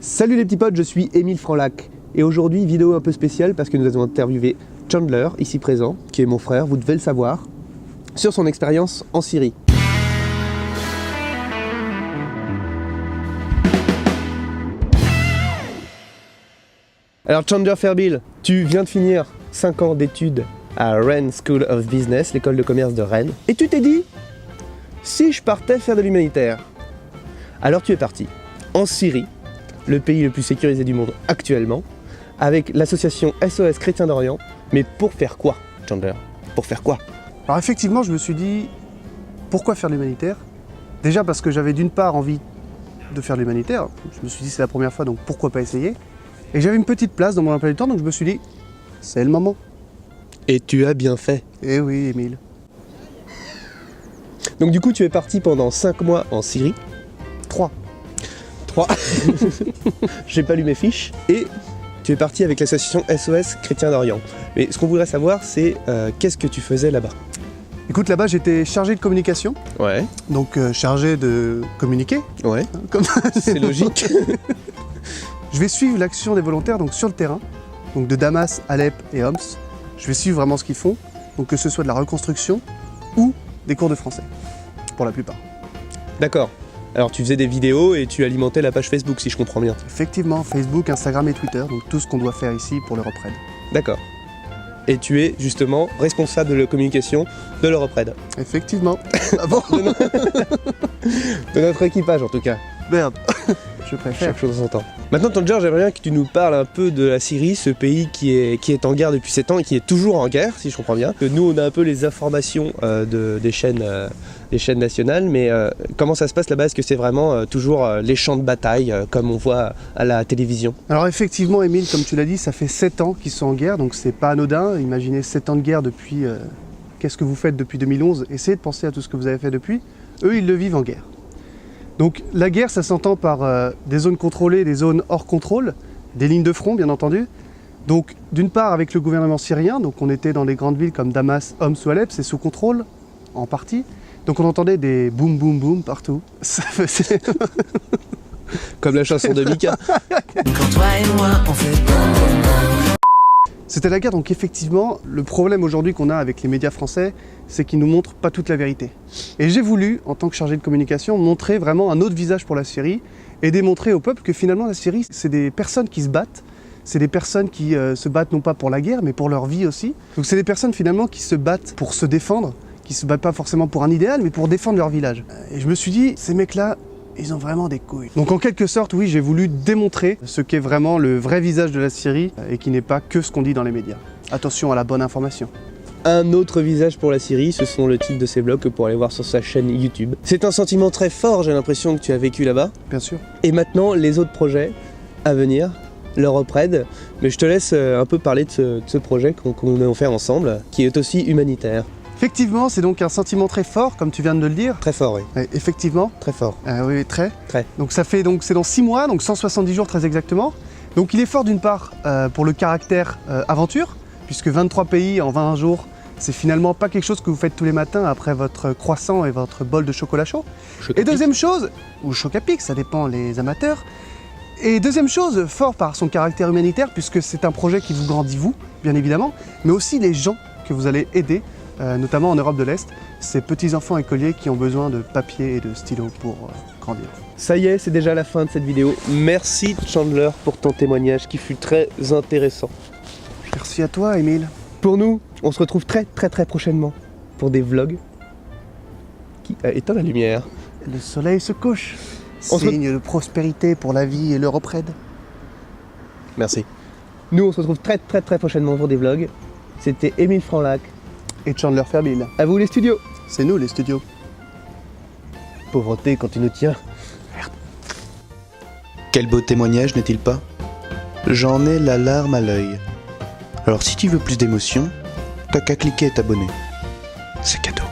Salut les petits potes, je suis Émile Franlac et aujourd'hui vidéo un peu spéciale parce que nous avons interviewé Chandler, ici présent, qui est mon frère, vous devez le savoir, sur son expérience en Syrie. Alors Chandler Fairbill, tu viens de finir 5 ans d'études à Rennes School of Business, l'école de commerce de Rennes, et tu t'es dit, si je partais faire de l'humanitaire, alors tu es parti en Syrie, le pays le plus sécurisé du monde actuellement, avec l'association SOS Chrétiens d'Orient. Mais pour faire quoi, Chandler? Pour faire quoi? Alors effectivement, je me suis dit, pourquoi faire de l'humanitaire? Déjà parce que j'avais d'une part envie de faire de l'humanitaire, je me suis dit c'est la première fois, donc pourquoi pas essayer? Et j'avais une petite place dans mon emploi du temps, donc je me suis dit, c'est le moment. Et tu as bien fait. Eh oui, Émile. Donc du coup, tu es parti pendant 5 mois en Syrie. 3. J'ai pas lu mes fiches. Et tu es parti avec l'association SOS Chrétiens d'Orient. Mais ce qu'on voudrait savoir, c'est qu'est-ce que tu faisais là-bas? Écoute, là-bas j'étais chargé de communication, Ouais. donc chargé de communiquer. Ouais. Hein, comme... C'est logique. Je vais suivre l'action des volontaires donc sur le terrain, donc de Damas, Alep et Homs. Je vais suivre vraiment ce qu'ils font, donc que ce soit de la reconstruction ou des cours de français, pour la plupart. D'accord. Alors tu faisais des vidéos et tu alimentais la page Facebook, si je comprends bien. Effectivement, Facebook, Instagram et Twitter, donc tout ce qu'on doit faire ici pour l'Europe-Red. D'accord. Et tu es justement responsable de la communication de l'Europe-Red. Effectivement. Ah bon? De notre équipage en tout cas. Merde. Je préfère. Chaque chose en son temps. Maintenant, Chandler, j'aimerais bien que tu nous parles un peu de la Syrie, ce pays qui est en guerre depuis 7 ans et qui est toujours en guerre, si je comprends bien. Nous, on a un peu les informations des chaînes nationales, mais comment ça se passe là-bas? Est-ce que c'est vraiment toujours les champs de bataille, comme on voit à la télévision? Alors effectivement, Émile, comme tu l'as dit, ça fait 7 ans qu'ils sont en guerre, donc c'est pas anodin. Imaginez 7 ans de guerre depuis... qu'est-ce que vous faites depuis 2011? Essayez de penser à tout ce que vous avez fait depuis. Eux, ils le vivent en guerre. Donc la guerre, ça s'entend par des zones contrôlées, des zones hors contrôle, des lignes de front, bien entendu. Donc d'une part avec le gouvernement syrien, donc on était dans des grandes villes comme Damas, Homs ou Alep, c'est sous contrôle, en partie. Donc on entendait des boum boum boum partout. Ça faisait... Comme la chanson de Mika. Quand toi et moi on fait C'était la guerre, donc effectivement, le problème aujourd'hui qu'on a avec les médias français, c'est qu'ils nous montrent pas toute la vérité. Et j'ai voulu, en tant que chargé de communication, montrer vraiment un autre visage pour la Syrie et démontrer au peuple que finalement la Syrie, c'est des personnes qui se battent, c'est des personnes qui se battent non pas pour la guerre, mais pour leur vie aussi. Donc c'est des personnes finalement qui se battent pour se défendre, qui se battent pas forcément pour un idéal, mais pour défendre leur village. Et je me suis dit, ces mecs-là, ils ont vraiment des couilles. Donc en quelque sorte, oui, j'ai voulu démontrer ce qu'est vraiment le vrai visage de la Syrie et qui n'est pas que ce qu'on dit dans les médias. Attention à la bonne information. Un autre visage pour la Syrie, ce sont le titre de ses vlogs que pour aller voir sur sa chaîne YouTube. C'est un sentiment très fort, j'ai l'impression, que tu as vécu là-bas. Bien sûr. Et maintenant, les autres projets à venir, l'Europe-Red. Mais je te laisse un peu parler de ce projet qu'on a fait ensemble, qui est aussi humanitaire. Effectivement, c'est donc un sentiment très fort, comme tu viens de le dire. Très fort, oui. Effectivement. Très fort. Oui, très. Très. Donc c'est dans 6 mois, donc 170 jours très exactement. Donc il est fort d'une part pour le caractère aventure, puisque 23 pays en 20 jours, c'est finalement pas quelque chose que vous faites tous les matins après votre croissant et votre bol de chocolat chaud. Et deuxième chose, ou choc à pic, ça dépend les amateurs. Et deuxième chose, fort par son caractère humanitaire, puisque c'est un projet qui vous grandit vous, bien évidemment, mais aussi les gens que vous allez aider, notamment en Europe de l'Est, ces petits enfants écoliers qui ont besoin de papier et de stylos pour grandir. Ça y est, c'est déjà la fin de cette vidéo. Merci Chandler pour ton témoignage qui fut très intéressant. Merci à toi, Émile. Pour nous, on se retrouve très prochainement pour des vlogs qui éteint la lumière. Le soleil se couche. On se Signe de prospérité pour la vie et l'Europe-Red. Merci. Nous, on se retrouve très prochainement pour des vlogs. C'était Émile Franlac. Et Chandler Fairbill. À vous les studios. C'est nous les studios. Pauvreté quand tu nous tiens. Quel beau témoignage, n'est-il pas? J'en ai la larme à l'œil. Alors si tu veux plus d'émotion, t'as qu'à cliquer et t'abonner. C'est cadeau.